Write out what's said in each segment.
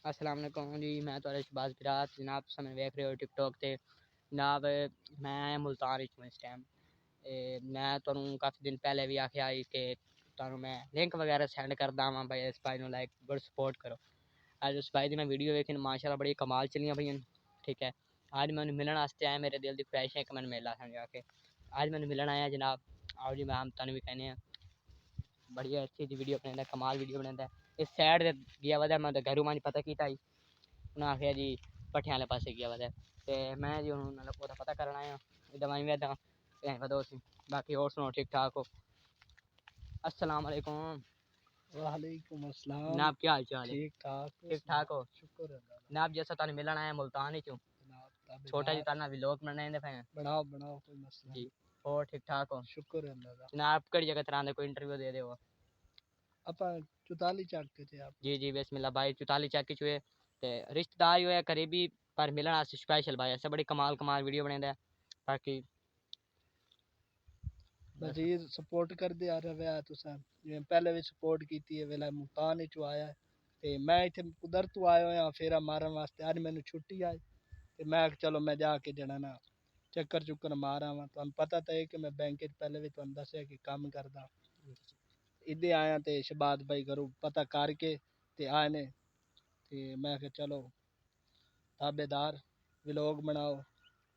अस्सलाम वालेकुम जी। मैं तुहाडा शहबाज बिरात जनाब, समय वेख रहे हो टिकटॉक ते जनाब। मैं आया मुल्तान विच इस टाइम। मैं तुहानू काफ़ी दिन पहले भी आख्या कि तुहानू मैं लिंक वगैरह सेंड करदा वां भाई, इस भाई नू लाइक बड़ी सपोर्ट करो। अज उस भाई दी मैं वीडियो वेखी, माशाल्लाह बड़ी कमाल चलियां भईयां। ठीक है, आज मैं मिलण वास्ते आया, मेरे दिल दी ख्वाहिश है कि मैं मिला समझा के आज मैं मिलण आया जनाब। आओ जी, मैं हम तुहानू भी कहने हैं बढ़िया अच्छी अच्छी वीडियो बनाता, कमाल वीडियो बनाता है। इस साइड ते गया वदा, मैं तो घरों मांज पता कीता ही उन्हें आखिया जी भट्ठियां वाले पासे गया वदा, ते मैं जी हुण ओहदा पता करन आया दवाई वेदा वदो सी। बाकी और सुनो, ठीक ठाक हो? अस्सलाम वालेकुम वालेकुम अस्सलाम। जनाब, क्या हाल चाल है? ठीक ठाक ठीक ठाक हो शुक्र है अल्लाह दा। जनाब? जैसा तुहानू मिलन आया मुल्तान ही चूं, जनाब छोटा जी ताबेदार तुहाडे नाल व्लॉग बनाने पे बनाओ बनाओ, कोई मसला जी। नहीं। और ठीक ठाक हो शुक्र है अल्लाह दा। जनाब? कड़ी जगह तरह दे कोई इंटरव्यू दे दो। अपा 44 चक थे आप। जी जी, बिस्मिल्लाह भाई। 44 चक चुए ते रिश्तेदार ही होया करीबी, पर मिलन वास्ते स्पेशल भाई। ऐसे बड़ी कमाल कमाल वीडियो बनांदा है। बाकी मजीद सपोर्ट कर दे आ रहा है तुसा, जिवें पहले भी सपोर्ट कीती है। वेला मुल्तान विचों आया है ते मैं इत्थे कुदरत तो आया होया फेरा मारन वास्ते। अज मैनू छुट्टी आई ते मैं चलो मैं जाके जड़ा ना चक्कर चुक्कर मार आवां। तुहानू पता तो है कि मैं बैंक पहले भी तुहानू दस्सिया कि काम करदा। इदे आया ते शहबाज भाई घरों पता करके ते आए ने ते मैं आख्या चलो ताबेदार, व्लॉग बनाओ,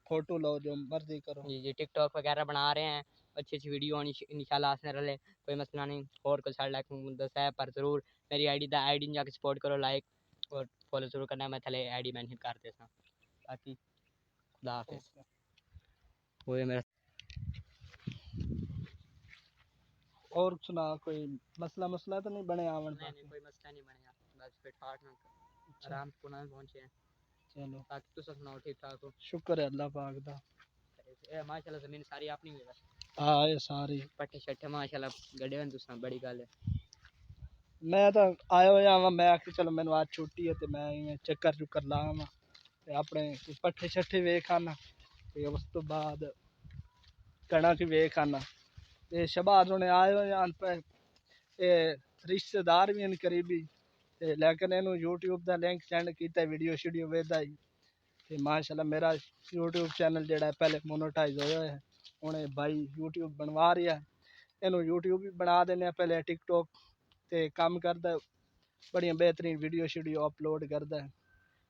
फोटो लो, जो मर्जी करो। जी जी, टिकटॉक वगैरह बना रहे हैं, अच्छी अच्छी वीडियो आनी इंशाल्लाह आसने रहे, कोई मसला नहीं। और कोई साढ़े लाइक दस है, पर ज़रूर मेरी आईडी में जाके सपोर्ट करो, लाइक और फॉलो जरूर करना। मैं थले आईडी मेंशन कर देता। बाकी खुदा हाफिज़। वो है मेरा। और सुना, कोई मसला मसला तो नहीं बने आवन नहीं नहीं, पाके? कोई मसला नहीं बनेगा, बस फिट फाट ना अच्छा आराम पुना पहुंचे हैं। चलो, बाकी तुम सुनाओ, ठीक ठाक हो? शुक्र है अल्लाह पाक दा। माशाल्लाह ज़मीन सारी अपनी हुई है, हाँ ये सारी पट्ठे शट्ठे माशाल्लाह गड्ढे हैं तुसां, बड़ी गल है। मैं तो आया होया वां। मैं आखी चलो मैनू आज छुट्टी है ते मैं इवें चक्कर चुक्कर लावां ते अपने पट्ठे शट्ठे वेख आना ते उस तो बाद कणक वेख आना। ते शहबाज हुणे आए होए आन पे रिश्तेदार भी हैं करीबी ते, लेकिन इनू यूट्यूब दा लिंक सेंड कीता, वीडियो शीडियो वेदा ही ते माशाल्लाह मेरा यूट्यूब चैनल जेड़ा है पहले मोनेटाइज होया है। हुणे भाई यूट्यूब बनवा रहा है, इनू यूट्यूब भी बना देने। पहले टिकटॉक ते काम करदा है, बड़ियां बेहतरीन वीडियो शीडियो अपलोड करदा है।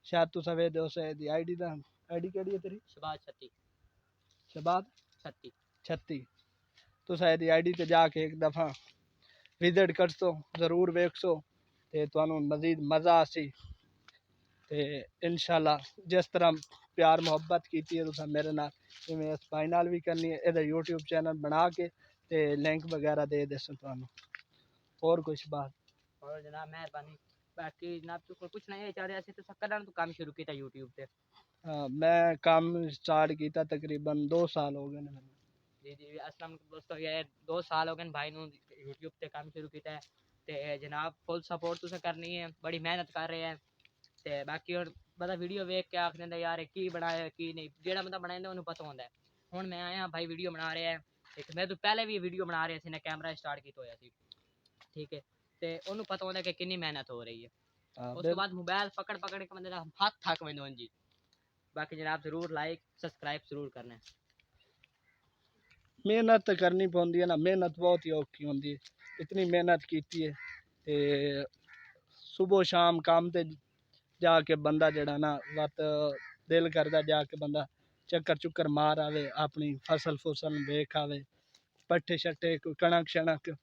शायद तुस वेदे उस दी आईडी दा, आईडी केड़ी है तेरी? शहबाज छत्ती शहबाज छत्ती। 36। तुस दी आईडी ते जाके एक दफ़ा विजिट करसो, ज़रूर वेखसो ते तुहानू मज़ीद मज़ा आसी। ते इंशाल्लाह जिस तरह प्यार मुहब्बत की है तुसा मेरे नाल, इवें इस भाई नाल भी करनी है। इहदा यूट्यूब चैनल बना के ते लिंक वगैरह दे देसो तुहानू। और कुछ बात? और जनाब मेहरबानी। बाकी जनाब तू कुछ नहीं चाह रहे थे तो कदम तू काम शुरू किया यूट्यूब पे? हाँ, मैं काम स्टार्ट किया तकरीबन 2 साल हो गए ने मैनू। जी जी, अस्सलाम वालेकुम दोस्तों, ये 2 साल हो गए भाई नू यूट्यूब पे काम शुरू किया है। ते जनाब फुल सपोर्ट तुसें करनी है, बड़ी मेहनत कर रहे हैं। ते बाकी और बंदा वीडियो वेख के आख दिंदा यार की बनाया की नहीं, जेड़ा बंदा बनांदा उन्हें पता होंदा है। हुण मैं आया भाई वीडियो बना रहे हैं, एक मैं तो पहले भी वीडियो बना रहे थे ने कैमरा स्टार्ट किया होया सी। ठीक है, ते उन्हें पता होंदा कि कितनी मेहनत हो रही है। हाँ उस तो बाद मोबाइल पकड़ पकड़ के बंदे दा हाथ थक वेंदे जी। बाकी जनाब जरूर लाइक सब्सक्राइब जरूर करना है। मेहनत तो करनी पौंदी है ना, मेहनत बहुत ही औखी होंदी है। इतनी मेहनत की है ते सुबह शाम काम ते जाके बंदा जड़ा ना वत दिल करदा जाके बंदा चक्कर चुक्कर मार आवे, अपनी फसल फुसल वेख आवे, पट्ठे शट्ठे कोई कणक शणक।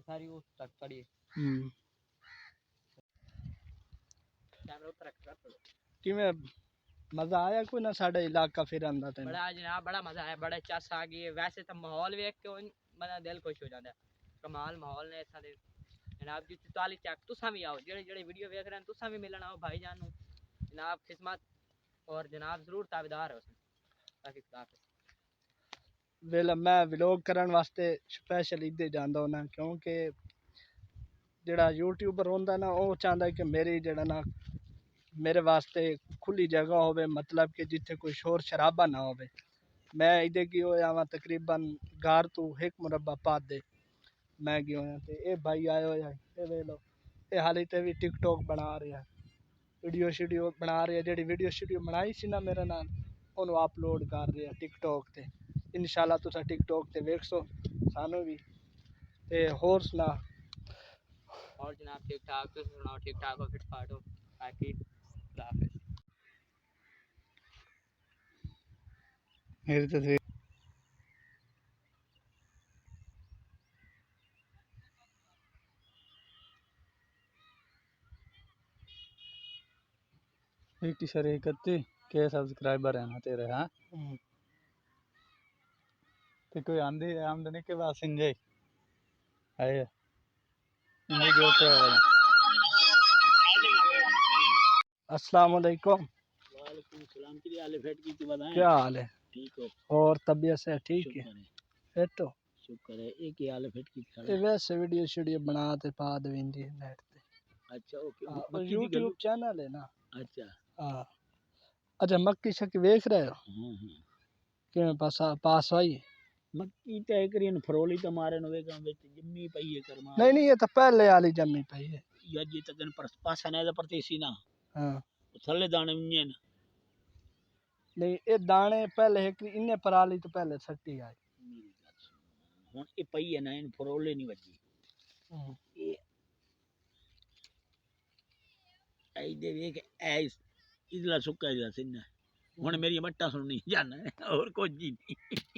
सारी उस तक पड़ी कैमरा उतर रख। किवें मजा आया कोई ना साडा इलाका फिर आंदा तेन? बड़ा जनाब बड़ा मजा आया, बड़ा चस आ गई है। वैसे तो माहौल वेख के बंदा दिल खुश हो जाता है, कमाल माहौल ने इत्थां दे जनाब जी। 44 चक तुसां भी आओ, जेड़े जेड़े वीडियो वेख रहे हैं तुसां भी मिलन आओ भाई जान जनाब। खिदमत और जनाब जरूर ताबेदार हो ताकि खुदा वेला मैं व्लॉग करन वास्ते स्पेशल इधर जांदा होना, क्योंकि जेड़ा यूट्यूबर होंदा ना वो चाहता है कि मेरी जेड़ा ना मेरे वास्ते खुली जगह होवे, मतलब कि जिथे कोई शोर शराबा ना होवे। मैं इधर की होया वां तकरीबन घर तो 1 मुरब्बा पाद दे मैं गया होया ते ये भाई आए होया ये वे लो ये हाली ते भी टिकटॉक बना रहा है वीडियो शीडियो बना रहा है जेडी वीडियो शीडियो बनाई सी ना मेरे नाल ओनू अपलोड कर रहा है टिकटॉक ते इंशाल्लाह तुसा टिकटॉक ते वेखसो सानू भी ते होर सुना और जनाब ठीक ठाक तुम सुनाओ ठीक ठाक हो फिट फाट हो बाकी खुदा हाफिज़ मेरी तस्वीर एक शरीकती के सब्सक्राइबर है ना तेरे हाँ ते कोई आंधी आमदनी के बाद सिंजे है इंजे जो तो अस्सलाम वालेकुम वालेकुम सलाम की हाल है फेट की बताएं क्या हाल है ठीक हो और तबीयत से ठीक है फिर तो शुक्र है एक ही हाल है फेट की ये वैसे वीडियो शीडियो बना ते पा देंदी नेट ते अच्छा ओके और मक्की दी YouTube गल्ल चैनल है ना अच्छा हाँ अच्छा मक्की शक्की वेख रहे हो किवें पास आई मक्की तय करियन फरोली तो मारे नो वेगा विच जम्मी पई है करमा नहीं नहीं ये तो पहले वाली जमी पई है या जी तकन पर पासा ने दा परतेसी ना हाँ थल्ले दाने उन्ने न नहीं ये दाने पहले एक इन्ने पराली तो पहले सट्टी आई मेरी गल सुन हुन ए पई है ना इन फरोले नहीं वजी ए आई दे वेख ऐस इदला सुक्का जा सिन्ना हुन मेरी मट्टा सुननी जाना और कुछ जी नहीं